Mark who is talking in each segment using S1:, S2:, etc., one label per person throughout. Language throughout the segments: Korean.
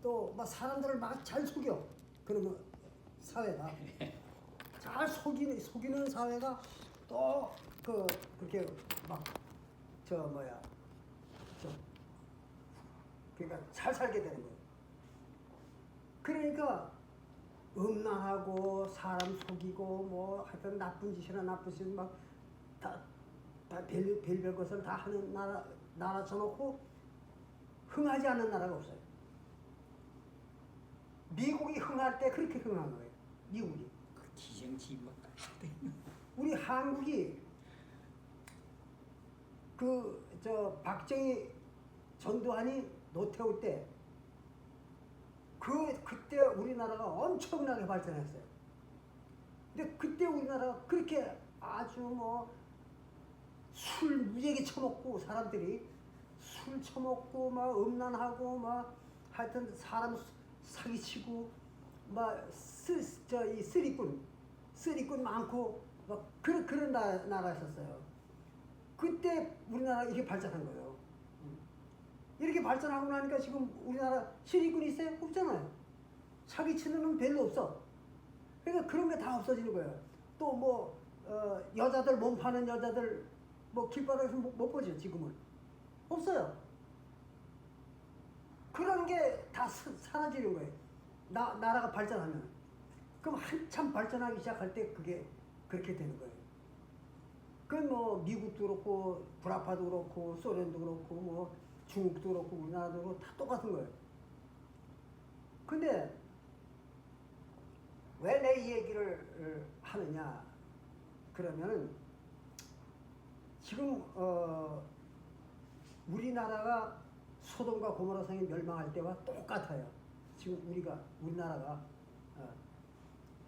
S1: 또 막 사람들을 막 잘 속여. 그러면 사회가 잘 속이는 사회가 또 그렇게 막 그러니까 잘 살게 되는 거예요. 그러니까 음란하고 사람 속이고 뭐 하여튼 나쁜 짓이나 나쁜 짓 막 다 별별 것을 다 하는 나라 쳐놓고 흥하지 않는 나라가 없어요. 미국이 흥할 때 그렇게 흥한 거예요. 미국이.
S2: 그 기생지 막
S1: 우리 한국이 박정희 전두환이 노태우 때 그때 우리나라가 엄청나게 발전했어요. 근데 그때 우리나라가 그렇게 아주 뭐 술 무지하게 처먹고 사람들이 술 처먹고 막 음란하고 막 하여튼 사람 사기치고 막 이 쓰리꾼 많고 막 그런 나라였었어요. 그때 우리나라 이렇게 발전한 거예요. 이렇게 발전하고 나니까 지금 우리나라 시리꾼이 있어요? 없잖아요. 사기치는 놈 별로 없어. 그러니까 그런 게 다 없어지는 거예요. 또 뭐 여자들 몸 파는 여자들 뭐 길바닥에서 못 보죠. 지금은 없어요. 그런 게 다 사라지는 거예요. 나라가 발전하면. 그럼 한참 발전하기 시작할 때 그게 그렇게 되는 거예요. 그건 뭐 미국도 그렇고 불아파도 그렇고 소련도 그렇고 뭐 중국도 그렇고 우리나라도 그렇고 다 똑같은 거예요. 근데 왜 내 이 얘기를 하느냐 그러면은 지금 우리나라가 소돔과 고모라 성이 멸망할 때와 똑같아요. 지금 우리나라가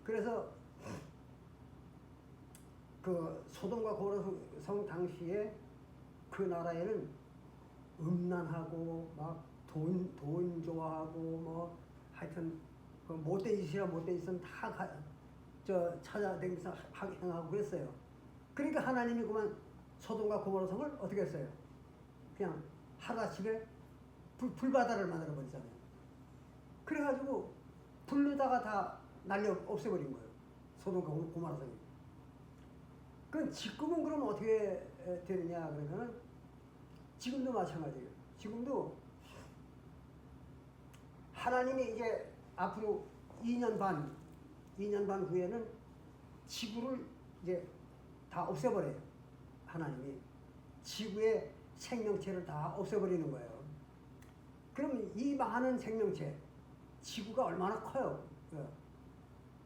S1: 그래서 그 소돔과 고모라 성 당시에 그 나라에는 음란하고 막 돈 좋아하고 뭐 하여튼 그 못된 짓이라 못된 짓은 다 찾아다니면서 행하고 그랬어요. 그러니까 하나님이 그만 소돔과 고모라 성을 어떻게 했어요? 그냥 하루아침에 불바다를 만들어 버리잖아요. 그래가지고 불로다가 다 날려 없애버린 거예요. 소돔과 고모라 성이. 그럼 지금은 그럼 어떻게 되느냐 그러면은 지금도 마찬가지예요. 지금도 하나님이 이제 앞으로 2년 반 후에는 지구를 이제 다 없애버려요. 하나님이 지구의 생명체를 다 없애버리는 거예요. 그럼 이 많은 생명체, 지구가 얼마나 커요?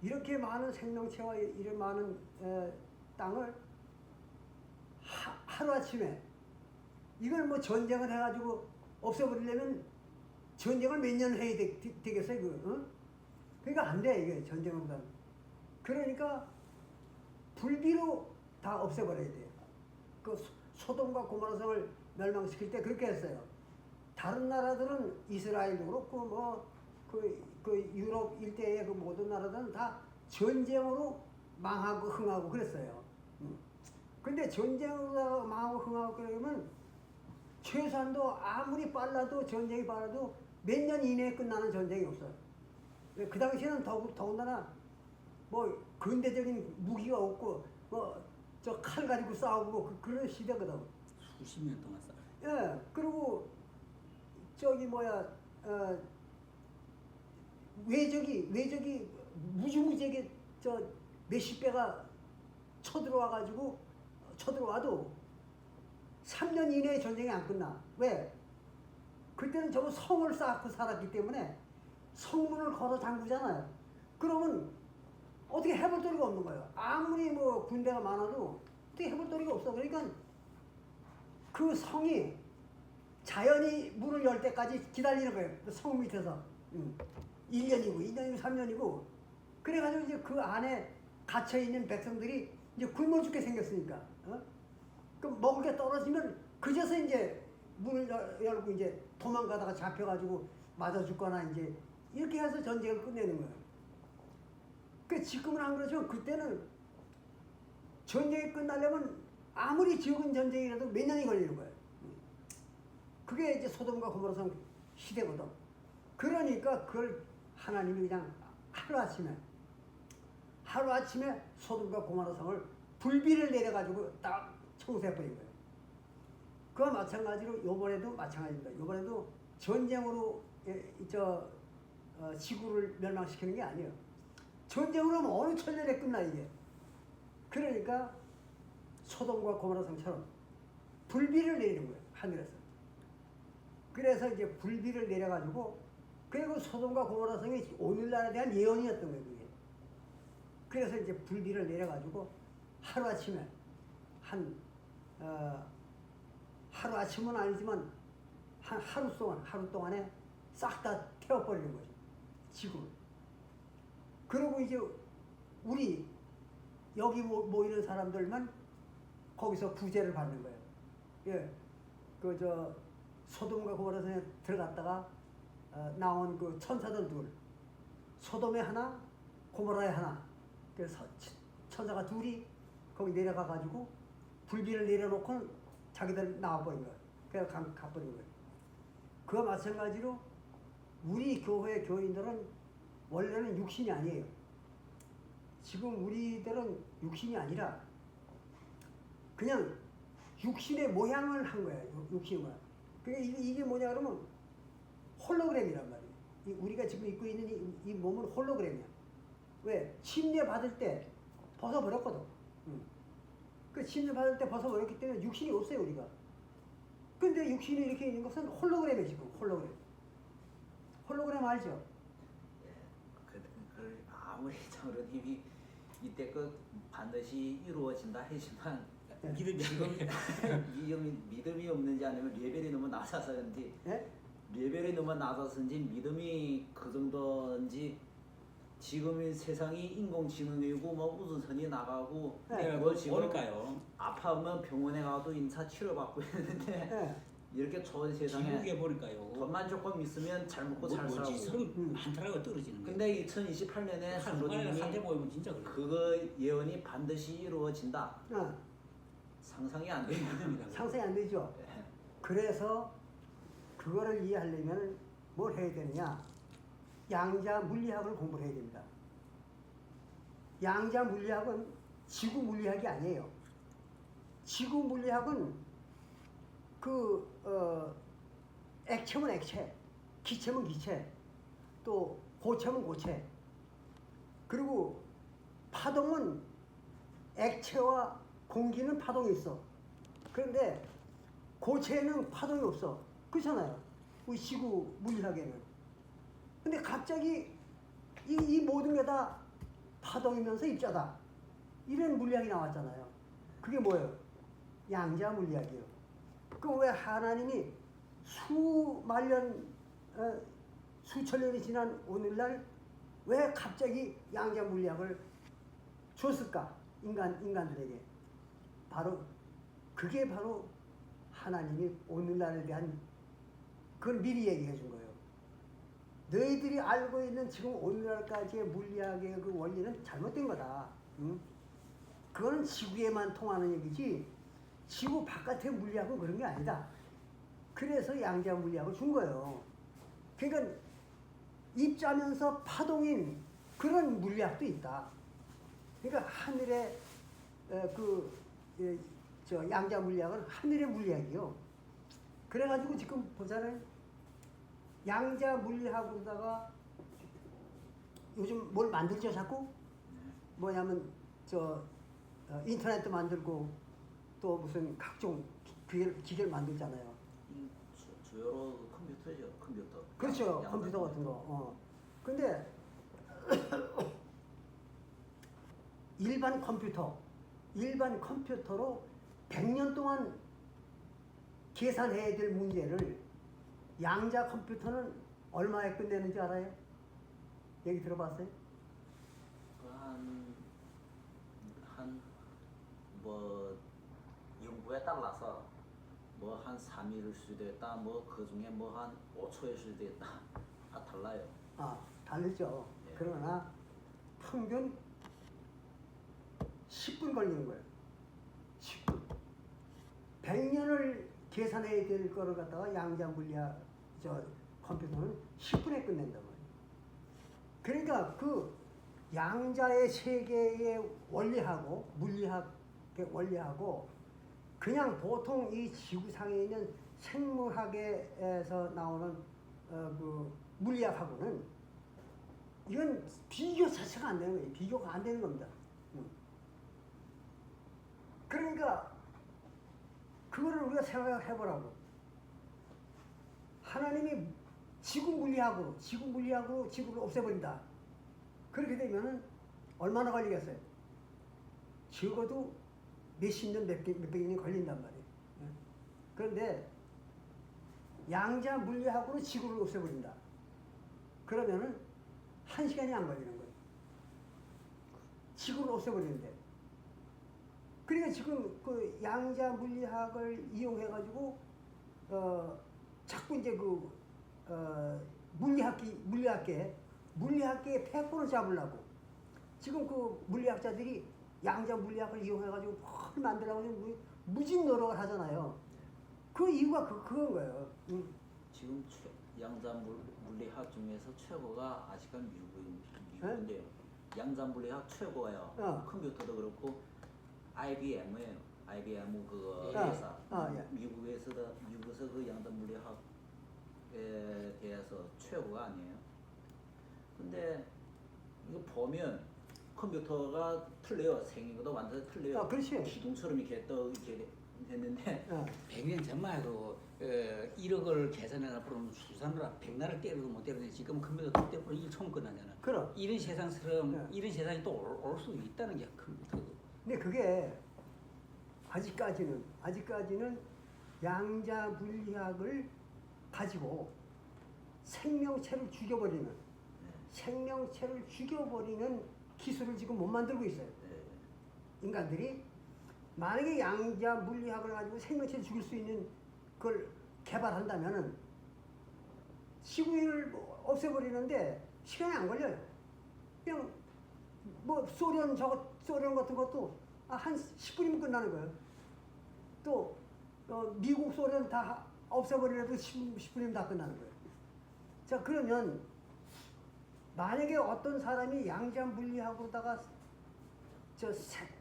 S1: 이렇게 많은 생명체와 이런 많은 땅을 하루아침에 이걸 뭐 전쟁을 해가지고 없애버리려면 전쟁을 몇 년 해야 되겠어요? 그러니까 안 돼, 이게 전쟁보다는. 그러니까 불비로 다 없애버려야 돼요. 그 소돔과 고모라 성을 멸망시킬 때 그렇게 했어요. 다른 나라들은 이스라엘도 그렇고 뭐 그 유럽 일대의 그 모든 나라들은 다 전쟁으로 망하고 흥하고 그랬어요. 근데 전쟁으로 망하고 흥하고 그러면 최소한도 아무리 빨라도 전쟁이 빨라도 몇 년 이내에 끝나는 전쟁이 없어요. 그 당시에는 더군다나 뭐 근대적인 무기가 없고 뭐 저 칼 가지고 싸우고 그런 시대거든.
S2: 수십 년 동안 싸워.
S1: 예, 그리고 외적이 무지무지하게 몇십 배가 쳐들어와도 3년 이내에 전쟁이 안 끝나. 왜? 그때는 저거 성을 쌓고 살았기 때문에 성문을 걸어 잠그잖아요. 그러면 어떻게 해볼 도리가 없는 거예요. 아무리 뭐 군대가 많아도 어떻게 해볼 도리가 없어. 그러니까 그 성이 자연이 문을 열 때까지 기다리는 거예요. 그 성 밑에서. 1년이고 3년이고 그래가지고 이제 그 안에 갇혀있는 백성들이 이제 굶어 죽게 생겼으니까. 그럼 먹을 게 떨어지면 그제서 이제 문을 열고 이제 도망가다가 잡혀가지고 맞아 죽거나 이제 이렇게 해서 전쟁을 끝내는 거예요. 그 지금은 안 그러죠. 그때는 전쟁이 끝나려면 아무리 적은 전쟁이라도 몇 년이 걸리는 거예요. 그게 이제 소돔과 고모라 성 시대거든. 그러니까 그걸 하나님이 그냥 하루아침에 소돔과 고모라 성을 불비를 내려가지고 딱 청소해버린 거예요. 그와 마찬가지로 요번에도 마찬가지입니다. 요번에도 전쟁으로 지구를 멸망시키는 게 아니에요. 전쟁으로 하면 어느 천년에 끝나 이게. 그러니까 소돔과 고모라 성처럼 불비를 내리는 거예요. 하늘에서. 그래서 이제 불비를 내려가지고 그리고 소돔과 고모라 성이 오늘날에 대한 예언이었던 거예요. 그게. 그래서 이제 불비를 내려가지고 하루아침에 하루아침은 아니지만 한 하루 동안에 싹 다 태워버리는 거죠. 지구를. 그리고 이제 우리 여기 모이는 사람들만 거기서 구제를 받는 거예요. 예, 소돔과 고모라 성에 들어갔다가 나온 그 천사들 둘, 소돔에 하나, 고모라에 하나. 그래서 천사가 둘이 거기 내려가 가지고 불비를 내려놓고 자기들 나와버린 거예요. 그래서 가버린 거예요. 그와 마찬가지로 우리 교회 교인들은 원래는 육신이 아니에요. 지금 우리들은 육신이 아니라 그냥 육신의 모양을 한 거예요. 육신의 모양. 그러니까 이게 뭐냐 그러면 홀로그램이란 말이에요. 우리가 지금 입고 있는 이 몸은 홀로그램이야. 왜? 침례 받을 때 벗어버렸거든. 그 침례 받을 때 벗어버렸기 때문에 육신이 없어요, 우리가. 근데 육신이 이렇게 있는 것은 홀로그램이에요, 지금. 홀로그램 알죠?
S3: 그 아무리 장로님이 이때 반드시 이루어진다 하지만 믿음이 없는지 아니면 레벨이 너무 낮아서인지
S1: 네?
S3: 레벨이 너무 낮아서인지 믿음이 그 정도인지 지금 세상이 인공지능이고 뭐 우주선이 나가고
S2: 내가 뭘까요?
S3: 아파하면 병원에 가도 인사 치료받고 있는데
S1: 네.
S3: 이렇게 좋은 세상에
S2: 지국에 버릴까요?
S3: 돈만 조금 있으면 잘 먹고 잘 살고
S2: 서로 많더라고 떨어지는 게.
S3: 근데 2028년에
S2: 한번에 한대 모이면 진짜 그래.
S3: 그거 예언이 반드시 이루어진다.
S1: 어.
S3: 상상이 안 돼요.
S1: 상상이 안 되죠.
S3: 네.
S1: 그래서 그거를 이해하려면 뭘 해야 되느냐? 양자 물리학을 공부를 해야 됩니다. 양자 물리학은 지구 물리학이 아니에요. 지구 물리학은 액체면 액체, 기체면 기체, 또 고체면 고체, 그리고 파동은 액체와 공기는 파동이 있어. 그런데 고체는 파동이 없어. 그렇잖아요. 우리 지구 물리학에는. 근데 갑자기 이 모든 게 다 파동이면서 입자다. 이런 물리학이 나왔잖아요. 그게 뭐예요? 양자 물리학이에요. 그럼 왜 하나님이 수천 년이 지난 오늘날 왜 갑자기 양자 물리학을 줬을까? 인간들에게. 그게 바로 하나님이 오늘날에 대한 그걸 미리 얘기해 준 거예요. 너희들이 알고 있는 지금 오늘날까지의 물리학의 그 원리는 잘못된 거다. 응? 그거는 지구에만 통하는 얘기지 지구 바깥의 물리학은 그런 게 아니다. 그래서 양자 물리학을 준 거예요. 그러니까 입자면서 파동인 그런 물리학도 있다. 그러니까 하늘의 양자 물리학은 하늘의 물리학이요. 그래가지고 지금 보자는 양자 물리학으로다가 요즘 뭘 만들죠 자꾸? 뭐냐면 인터넷도 만들고 또 무슨 각종 기계를 만들잖아요.
S3: 주요로 컴퓨터죠, 컴퓨터.
S1: 그렇죠, 컴퓨터 같은 거. 근데 일반 컴퓨터로 100년 동안 계산해야 될 문제를 양자 컴퓨터는 얼마에 끝내는지 알아요? 얘기 들어봤어요?
S3: 뭐 연구에 따라서 뭐 한 3일일 수도 있다, 뭐 그 중에 뭐 한 5초일 수도 있다. 다 달라요.
S1: 다르죠.
S3: 예.
S1: 그러나 평균 10분 걸리는 거예요. 10분. 100년을 계산해야 될 거를 갖다가 양자 물리학 컴퓨터는 10분에 끝낸단 말이에요. 그러니까 그 양자의 세계의 원리하고 물리학의 원리하고 그냥 보통 이 지구상에 있는 생물학에서 나오는 그 물리학하고는 이건 비교 자체가 안 되는 거예요. 비교가 안 되는 겁니다. 그러니까 그거를 우리가 생각해 보라고. 하나님이 지구 물리학으로 지구를 없애버린다. 그렇게 되면은 얼마나 걸리겠어요? 적어도 몇십 년, 몇백 년이 걸린단 말이에요. 그런데 양자 물리학으로 지구를 없애버린다. 그러면은 1시간이 안 걸리는 거예요. 지구를 없애버리는데. 그러니까 지금 그 양자 물리학을 이용해가지고 자꾸 이제 그 물리학계의 패권을 잡으려고 지금 그 물리학자들이 양자 물리학을 이용해가지고 뭘 만들려고 무진 노력을 하잖아요. 그 이유가 그건 거예요.
S3: 지금 양자 물리학 중에서 최고가 아직은 미국인데요. 양자 물리학 최고가요. 컴퓨터도 그렇고 IBM이에요. IBM 그 회사. 미국에서 그 양자 물리학에 대해서 최고가 아니에요. 근데 이거 보면 컴퓨터가 틀려요. 생긴 것도 완전히 틀려요.
S1: 그렇지.
S3: 기둥처럼 이렇게 했는데
S2: 100년 전만 해도 1억을 계산해 앞으로는 수산으로 100나를 때려도 못 때리는데 지금 컴퓨터 때문에 일 처음 끝나잖아.
S1: 그럼.
S2: 이런 세상처럼 이런 세상이 또 올 수 있다는 게 컴퓨터.
S1: 근데 그게 아직까지는 양자 물리학을 가지고 생명체를 죽여버리는 기술을 지금 못 만들고 있어요. 인간들이 만약에 양자 물리학을 가지고 생명체를 죽일 수 있는 걸 개발한다면은 지구인을 없애버리는데 시간이 안 걸려요. 그냥 뭐 소련 같은 것도 한 10분이면 끝나는 거예요. 또 미국, 소련 다 없애버리려도 10분이면 다 끝나는 거예요. 자, 그러면 만약에 어떤 사람이 양자 물리학으로다가 저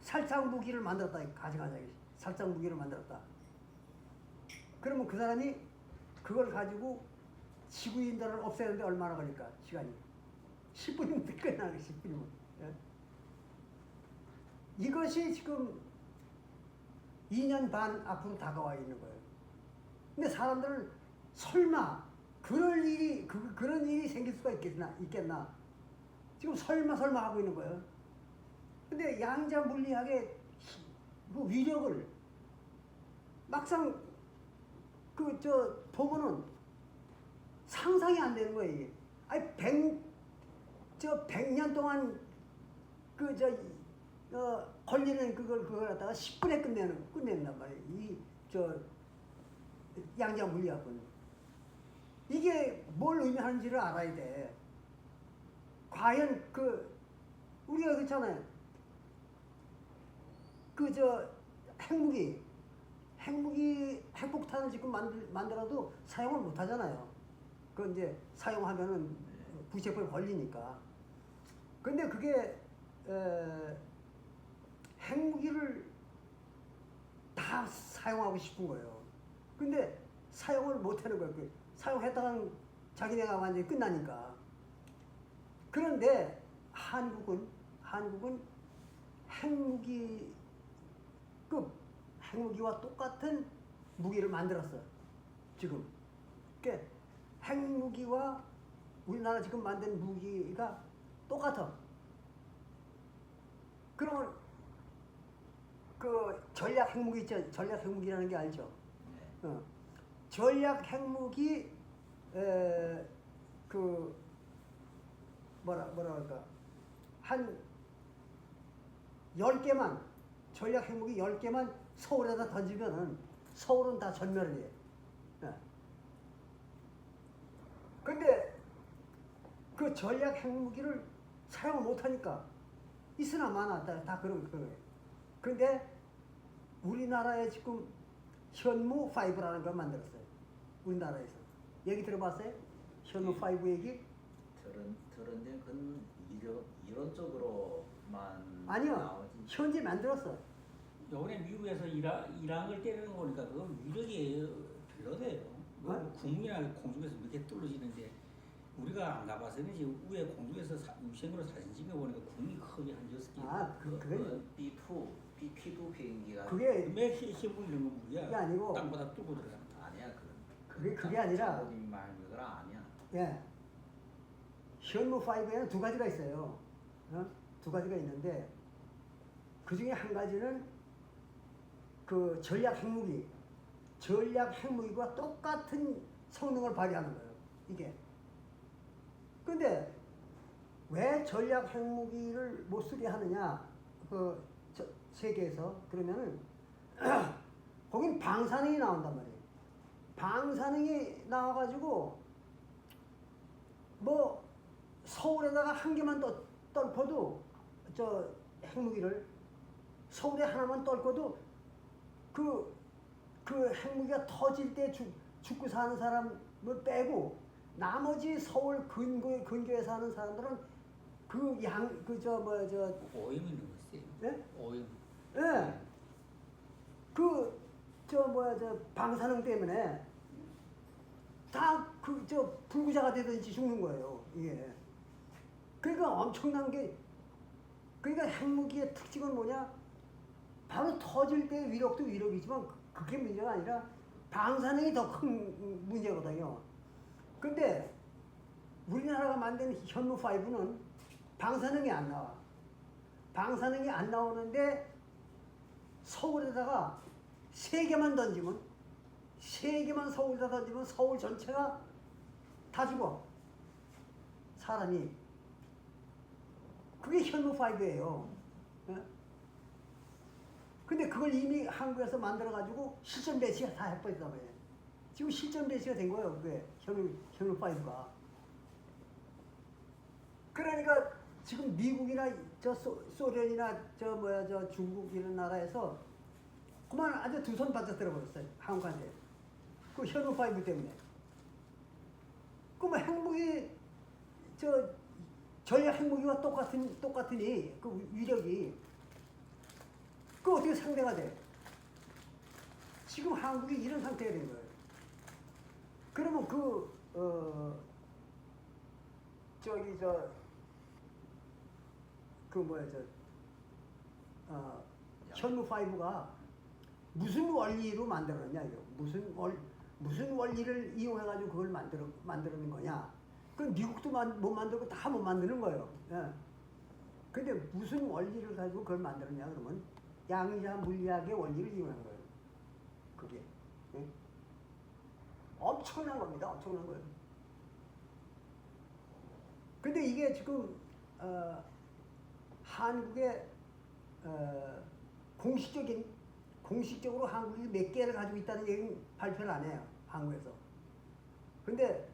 S1: 살상 무기를 만들었다. 가정하자. 살상 무기를 만들었다. 그러면 그 사람이 그걸 가지고 지구인들을 없애는데 얼마나 걸릴까? 시간이 10분이면 끝나는 거예요. 10분이면. 이것이 지금 2년 반 앞으로 다가와 있는 거예요. 근데 사람들은 설마 그런 일이 생길 수가 있겠나? 지금 설마 하고 있는 거예요. 근데 양자 물리학의 그 위력을 막상 보면은 상상이 안 되는 거예요. 이게. 아니 100년 동안 걸리는 그걸 갖다가 10분에 끝낸단 말이에요. 양자 물리학은. 이게 뭘 의미하는지를 알아야 돼. 과연 우리가 그렇잖아요. 핵폭탄을 지금 만들어도 사용을 못 하잖아요. 그 이제 사용하면은 부채꼴 걸리니까. 근데 그게 핵무기를 다 사용하고 싶은 거예요. 근데 사용을 못 하는 거예요. 사용했다가는 자기네가 완전히 끝나니까. 그런데 한국은 핵무기와 똑같은 무기를 만들었어. 지금. 그러니까 핵무기와 우리나라 지금 만든 무기가 똑같아. 그러면 전략 핵무기 있죠. 전략 핵무기라는 게 알죠. 전략 핵무기 뭐라 할까? 한 10개만 전략 핵무기 10개만 서울에다 던지면은 서울은 다 전멸을 해. 근데 그 전략 핵무기를 사용을 못 하니까 있으나 마나 다 그런 거예요. 근데 우리나라에 지금 현무5라는 걸 만들었어요. 우리나라에서. 얘기 들어봤어요? 현무 5 얘기?
S3: 들은 건 이론적으로만
S1: 아니요.
S3: 나오지.
S1: 현재 만들었어.
S2: 요번에 미국에서 이란을 때리는 거 보니까 그건 위력이 별로 돼요.
S1: 어?
S2: 궁이나 공중에서 이렇게 뚫어지는데 우리가 안 가봐서는지 위에 공중에서 유선으로 사진 찍어 보니까 궁이 크게 한 6개.
S1: 아, 그게
S3: B2, B2 비행기가
S1: 그게
S2: 매 힘을 이런 거 무리야.
S1: 그게 아니고
S2: 땅보다 뚫고 들어간다.
S3: 아니야
S1: 그게 아니라
S3: 장군님 말 그거랑 아니야.
S1: 예. 현무 5에는 두 가지가 있어요. 두 가지가 있는데 그 중에 한 가지는 그 전략 핵무기와 똑같은 성능을 발휘하는 거예요. 이게. 근데 왜 전략 핵무기를 못 쓰게 하느냐? 세계에서 그러면은 거긴 방사능이 나온단 말이에요. 방사능이 나와가지고 뭐 서울에다가 한 개만 떨궈도 저 핵무기를 서울에 하나만 떨궈도 그 핵무기가 터질 때 죽고 사는 사람을 빼고 나머지 서울 근교에 사는 사람들은
S2: 오염 있는 거지.
S1: 예?
S2: 오염.
S1: 예. 방사능 때문에 다 불구자가 되든지 죽는 거예요, 이게. 그러니까 엄청난 게, 그러니까 핵무기의 특징은 뭐냐? 바로 터질 때 위력도 위력이지만 그게 문제가 아니라 방사능이 더 큰 문제거든요. 근데 우리나라가 만든 현무 5는 방사능이 안 나와. 방사능이 안 나오는데 서울에다가 3개만 던지면, 3개만 서울에다 던지면 서울 전체가 다 죽어. 사람이. 그게 현무 5예요. 근데 그걸 이미 한국에서 만들어가지고 실전 배치가 다 해버리다 말이에요. 지금 실전 배치가 된 거예요, 그게. 현무 5가. 그러니까 지금 미국이나 소련이나 중국 이런 나라에서 그만 아주 두 손 바짝 들어버렸어요, 한국한테. 그 현무 5 때문에. 그럼 핵무기, 전략 핵무기와 똑같으니, 그 위력이. 그 어떻게 상대가 돼? 지금 한국이 이런 상태가 된 거예요. 그러면 현무 5가 무슨 원리로 만들었냐, 이거. 무슨 원리를 이용해가지고 그걸 만드는 거냐. 그 미국도 못 만들고 다 못 만드는 거예요. 예. 근데 무슨 원리를 가지고 그걸 만들었냐, 그러면 양자 물리학의 원리를 이용한 거예요. 그게. 예? 엄청난 겁니다. 엄청난 거예요. 근데 이게 지금 한국의 공식적으로 한국이 몇 개를 가지고 있다는 얘기는 발표를 안 해요, 한국에서. 근데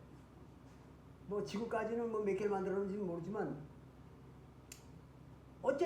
S1: 뭐 지금까지는 뭐 몇 개를 만들었는지는 모르지만